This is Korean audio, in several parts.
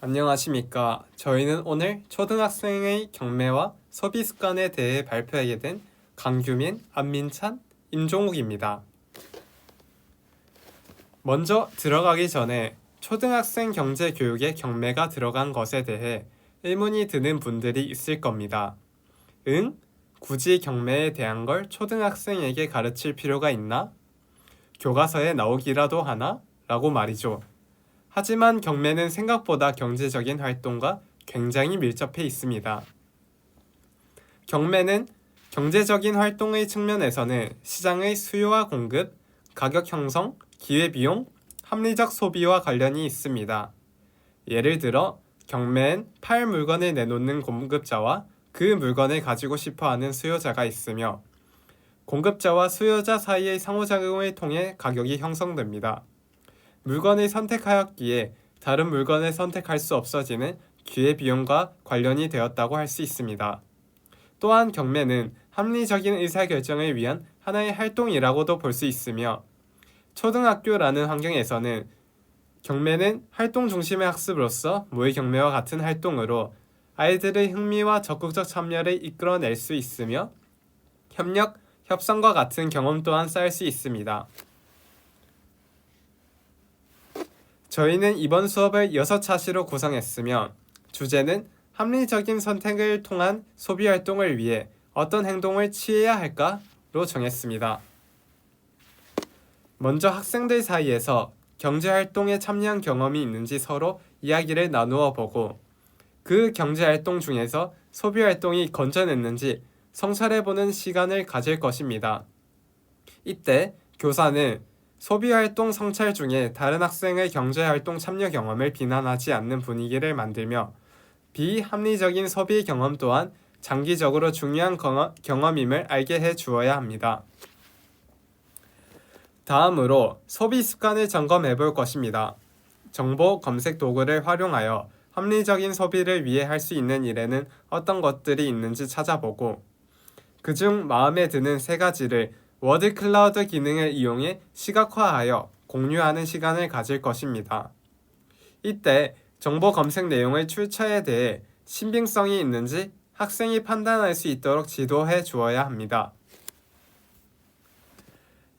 안녕하십니까. 저희는 오늘 초등학생의 경매와 소비 습관에 대해 발표하게 된 강규민, 안민찬, 임종욱입니다. 먼저 들어가기 전에 초등학생 경제 교육에 경매가 들어간 것에 대해 의문이 드는 분들이 있을 겁니다. 응? 굳이 경매에 대한 걸 초등학생에게 가르칠 필요가 있나? 교과서에 나오기라도 하나? 라고 말이죠. 하지만 경매는 생각보다 경제적인 활동과 굉장히 밀접해 있습니다. 경매는 경제적인 활동의 측면에서는 시장의 수요와 공급, 가격 형성, 기회비용, 합리적 소비와 관련이 있습니다. 예를 들어 경매엔 팔 물건을 내놓는 공급자와 그 물건을 가지고 싶어하는 수요자가 있으며 공급자와 수요자 사이의 상호작용을 통해 가격이 형성됩니다. 물건을 선택하였기에 다른 물건을 선택할 수 없어지는 기회비용과 관련이 되었다고 할 수 있습니다. 또한 경매는 합리적인 의사결정을 위한 하나의 활동이라고도 볼 수 있으며 초등학교라는 환경에서는 경매는 활동 중심의 학습으로서 모의경매와 같은 활동으로 아이들의 흥미와 적극적 참여를 이끌어낼 수 있으며 협력, 협상과 같은 경험 또한 쌓을 수 있습니다. 저희는 이번 수업을 6차시로 구성했으며 주제는 합리적인 선택을 통한 소비활동을 위해 어떤 행동을 취해야 할까로 정했습니다. 먼저 학생들 사이에서 경제활동에 참여한 경험이 있는지 서로 이야기를 나누어 보고 그 경제활동 중에서 소비활동이 건져냈는지 성찰해보는 시간을 가질 것입니다. 이때 교사는 소비활동 성찰 중에 다른 학생의 경제활동 참여 경험을 비난하지 않는 분위기를 만들며 비합리적인 소비 경험 또한 장기적으로 중요한 경험임을 알게 해 주어야 합니다. 다음으로 소비 습관을 점검해 볼 것입니다. 정보 검색 도구를 활용하여 합리적인 소비를 위해 할 수 있는 일에는 어떤 것들이 있는지 찾아보고 그중 마음에 드는 3가지를 워드 클라우드 기능을 이용해 시각화하여 공유하는 시간을 가질 것입니다. 이때 정보 검색 내용의 출처에 대해 신빙성이 있는지 학생이 판단할 수 있도록 지도해 주어야 합니다.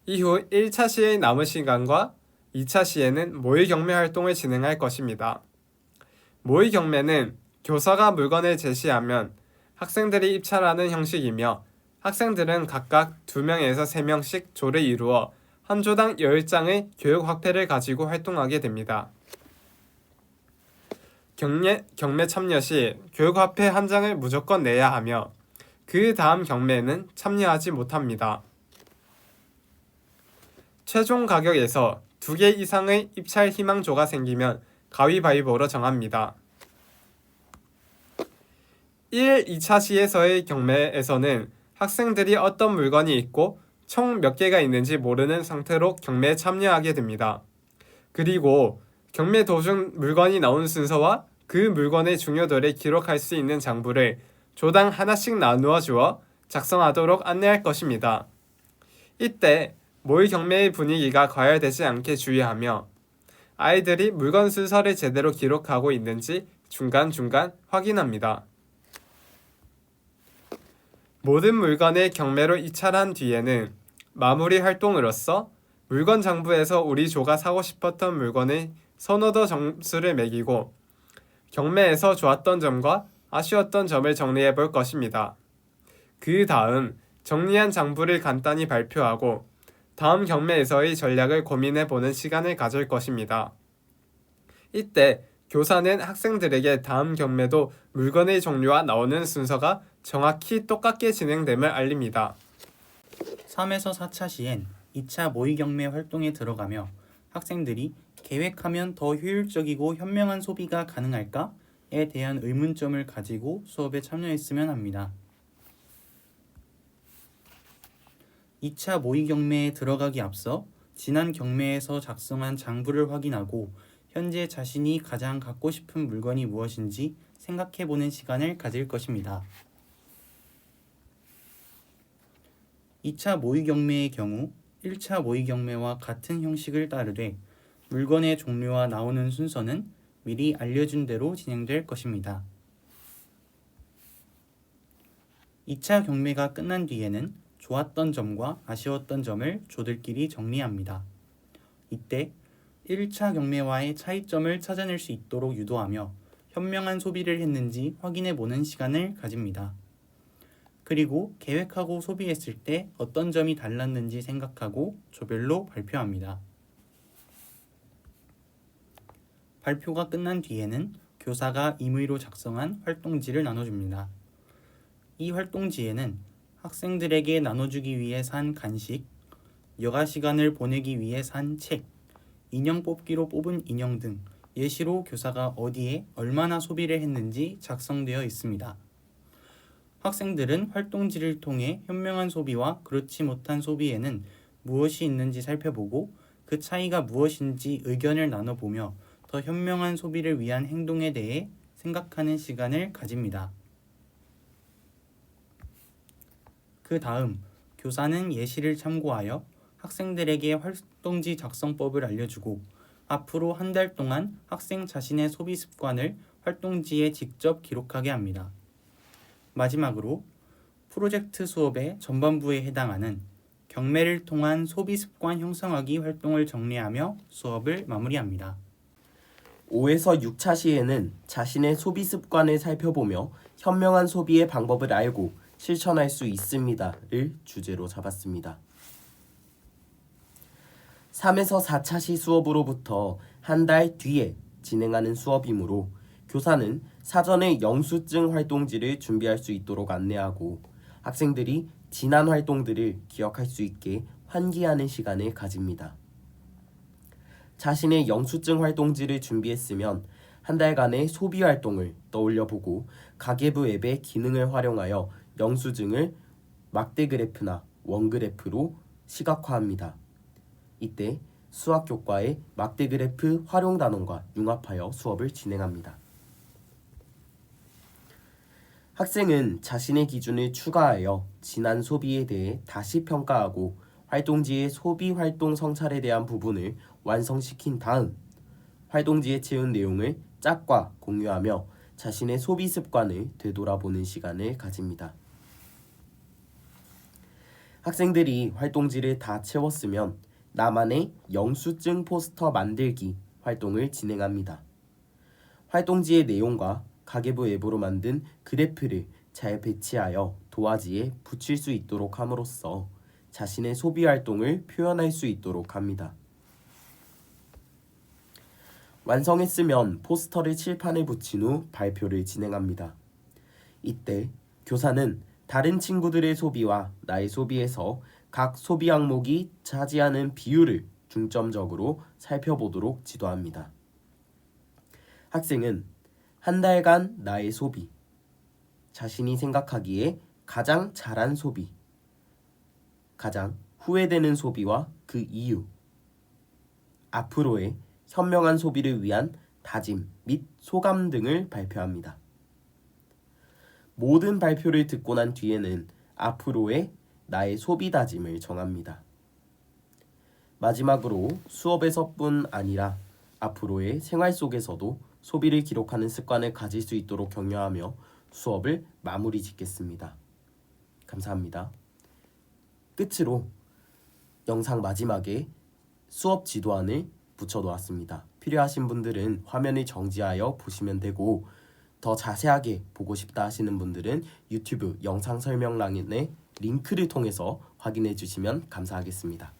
이후 1차 시의 남은 시간과 2차 시에는 모의 경매 활동을 진행할 것입니다. 모의 경매는 교사가 물건을 제시하면 학생들이 입찰하는 형식이며 학생들은 각각 2명에서 3명씩 조를 이루어 한 조당 10장의 교육 화폐를 가지고 활동하게 됩니다. 경매 참여 시 교육 화폐 한 장을 무조건 내야 하며 그 다음 경매에는 참여하지 못합니다. 최종 가격에서 2개 이상의 입찰 희망조가 생기면 가위바위보로 정합니다. 1, 2차 시에서의 경매에서는 학생들이 어떤 물건이 있고 총 몇 개가 있는지 모르는 상태로 경매에 참여하게 됩니다. 그리고 경매 도중 물건이 나온 순서와 그 물건의 중요도를 기록할 수 있는 장부를 조당 하나씩 나누어 주어 작성하도록 안내할 것입니다. 이때 모의 경매의 분위기가 과열되지 않게 주의하며 아이들이 물건 순서를 제대로 기록하고 있는지 중간중간 확인합니다. 모든 물건을 경매로 입찰한 뒤에는 마무리 활동으로서 물건 장부에서 우리 조가 사고 싶었던 물건의 선호도 점수를 매기고 경매에서 좋았던 점과 아쉬웠던 점을 정리해 볼 것입니다. 그 다음 정리한 장부를 간단히 발표하고 다음 경매에서의 전략을 고민해 보는 시간을 가질 것입니다. 이때 교사는 학생들에게 다음 경매도 물건의 종류와 나오는 순서가 정확히 똑같게 진행됨을 알립니다. 3에서 4차 시엔 2차 모의 경매 활동에 들어가며 학생들이 계획하면 더 효율적이고 현명한 소비가 가능할까에 대한 의문점을 가지고 수업에 참여했으면 합니다. 2차 모의 경매에 들어가기 앞서 지난 경매에서 작성한 장부를 확인하고 현재 자신이 가장 갖고 싶은 물건이 무엇인지 생각해보는 시간을 가질 것입니다. 2차 모의 경매의 경우 1차 모의 경매와 같은 형식을 따르되 물건의 종류와 나오는 순서는 미리 알려준 대로 진행될 것입니다. 2차 경매가 끝난 뒤에는 좋았던 점과 아쉬웠던 점을 조들끼리 정리합니다. 이때 1차 경매와의 차이점을 찾아낼 수 있도록 유도하며 현명한 소비를 했는지 확인해보는 시간을 가집니다. 그리고 계획하고 소비했을 때 어떤 점이 달랐는지 생각하고 조별로 발표합니다. 발표가 끝난 뒤에는 교사가 임의로 작성한 활동지를 나눠줍니다. 이 활동지에는 학생들에게 나눠주기 위해 산 간식, 여가 시간을 보내기 위해 산 책, 인형 뽑기로 뽑은 인형 등 예시로 교사가 어디에 얼마나 소비를 했는지 작성되어 있습니다. 학생들은 활동지를 통해 현명한 소비와 그렇지 못한 소비에는 무엇이 있는지 살펴보고 그 차이가 무엇인지 의견을 나눠보며 더 현명한 소비를 위한 행동에 대해 생각하는 시간을 가집니다. 그 다음 교사는 예시를 참고하여 학생들에게 활동지 작성법을 알려주고 앞으로 한 달 동안 학생 자신의 소비 습관을 활동지에 직접 기록하게 합니다. 마지막으로 프로젝트 수업의 전반부에 해당하는 경매를 통한 소비 습관 형성하기 활동을 정리하며 수업을 마무리합니다. 5에서 6차 시에는 자신의 소비 습관을 살펴보며 현명한 소비의 방법을 알고 실천할 수 있습니다를 주제로 잡았습니다. 3에서 4차 시 수업으로부터 한 달 뒤에 진행하는 수업이므로 교사는 사전에 영수증 활동지를 준비할 수 있도록 안내하고 학생들이 지난 활동들을 기억할 수 있게 환기하는 시간을 가집니다. 자신의 영수증 활동지를 준비했으면 한 달간의 소비 활동을 떠올려보고 가계부 앱의 기능을 활용하여 영수증을 막대 그래프나 원 그래프로 시각화합니다. 이때 수학교과의 막대 그래프 활용 단원과 융합하여 수업을 진행합니다. 학생은 자신의 기준을 추가하여 지난 소비에 대해 다시 평가하고 활동지의 소비 활동 성찰에 대한 부분을 완성시킨 다음 활동지에 채운 내용을 짝과 공유하며 자신의 소비 습관을 되돌아보는 시간을 가집니다. 학생들이 활동지를 다 채웠으면 나만의 영수증 포스터 만들기 활동을 진행합니다. 활동지의 내용과 가계부 앱으로 만든 그래프를 잘 배치하여 도화지에 붙일 수 있도록 함으로써 자신의 소비 활동을 표현할 수 있도록 합니다. 완성했으면 포스터를 칠판에 붙인 후 발표를 진행합니다. 이때 교사는 다른 친구들의 소비와 나의 소비에서 각 소비 항목이 차지하는 비율을 중점적으로 살펴보도록 지도합니다. 학생은 한 달간 나의 소비, 자신이 생각하기에 가장 잘한 소비, 가장 후회되는 소비와 그 이유, 앞으로의 현명한 소비를 위한 다짐 및 소감 등을 발표합니다. 모든 발표를 듣고 난 뒤에는 앞으로의 나의 소비 다짐을 정합니다. 마지막으로 수업에서뿐 아니라 앞으로의 생활 속에서도 소비를 기록하는 습관을 가질 수 있도록 격려하며 수업을 마무리 짓겠습니다. 감사합니다. 끝으로 영상 마지막에 수업 지도안을 붙여놓았습니다. 필요하신 분들은 화면을 정지하여 보시면 되고 더 자세하게 보고 싶다 하시는 분들은 유튜브 영상 설명란에 링크를 통해서 확인해 주시면 감사하겠습니다.